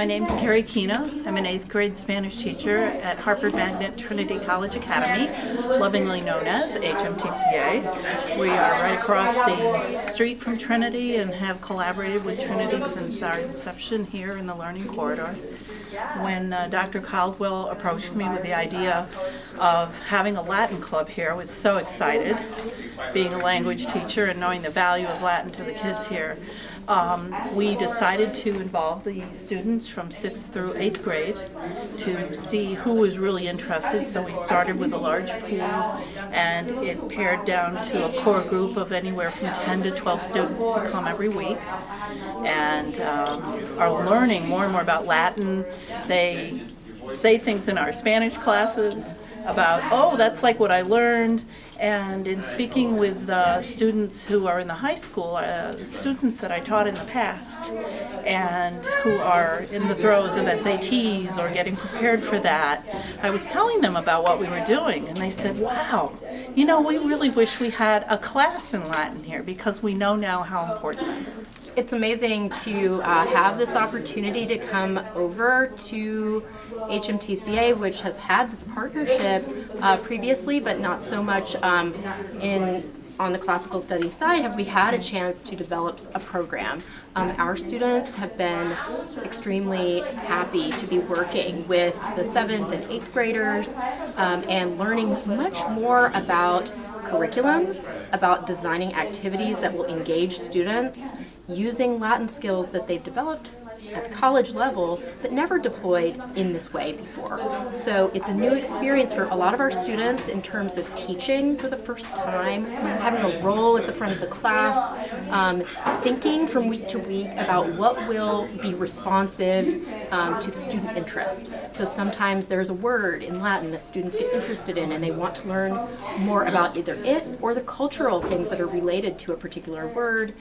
My name's Carrie Keena. I'm an 8th grade Spanish teacher at Harvard Magnet Trinity College Academy, lovingly known as HMTCA. We are right across the street from Trinity and have collaborated with Trinity since our inception here in the Learning Corridor. When Dr. Caldwell approached me with the idea of having a Latin club here, I was so excited, being a language teacher and knowing the value of Latin to the kids here. We decided to involve the students from 6th through 8th grade to see who was really interested. So we started with a large pool, and it pared down to a core group of anywhere from 10 to 12 students who come every week and are learning more and more about Latin. They say things in our Spanish classes about, oh, that's like what I learned. And in speaking with students who are in the high school, students that I taught in the past, and who are in the throes of SATs or getting prepared for that, I was telling them about what we were doing, and they said, wow, you know, we really wish we had a class in Latin here because we know now how important it is. It's amazing to have this opportunity to come over to HMTCA, which has had this partnership previously, but not so much on the classical studies side have we had a chance to develop a program. Our students have been extremely happy to be working with the 7th and 8th graders and learning much more about curriculum, about designing activities that will engage students, using Latin skills that they've developed at the college level, but never deployed in this way before. So it's a new experience for a lot of our students in terms of teaching for the first time, having a role at the front of the class, thinking from week to week about what will be responsive to the student interest. So sometimes there's a word in Latin that students get interested in and they want to learn more about either it or the cultural things that are related to a particular word,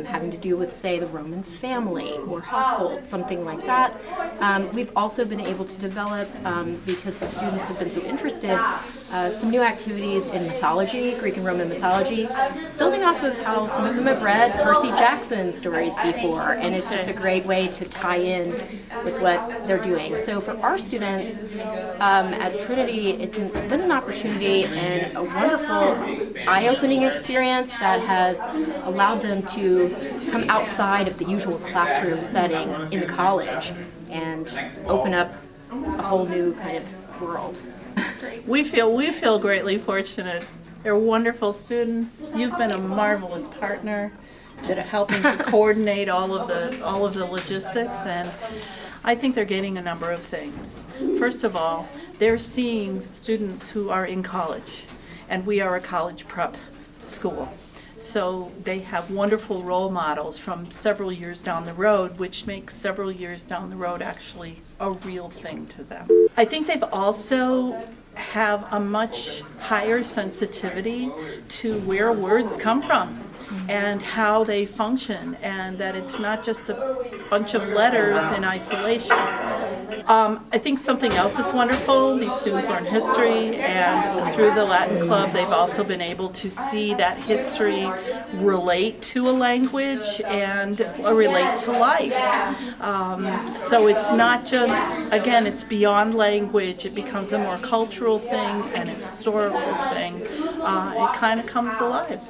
having to do with, say, the Roman family or household, something like that. We've also been able to develop, because the students have been so interested, some new activities in mythology, Greek and Roman mythology, building off of how some of them have read Percy Jackson stories before, and it's just a great way to tie in with what they're doing. So for our students at Trinity, it's been an opportunity and a wonderful eye-opening experience that has allowed them to come outside of the usual classroom setting in the college and open up a whole new kind of world. We feel greatly fortunate. They're wonderful students. You've been a marvelous partner that are helping to coordinate all of the logistics, and I think they're gaining a number of things. First of all, they're seeing students who are in college, and we are a college prep school. So they have wonderful role models from several years down the road, which makes several years down the road actually a real thing to them. I think they've also have a much higher sensitivity to where words come from and how they function, and that it's not just a bunch of letters in isolation. I think something else that's wonderful, these students learn history, and through the Latin Club they've also been able to see that history relate to a language and relate to life. So it's not just, again, it's beyond language, it becomes a more cultural thing and historical thing. It kind of comes alive.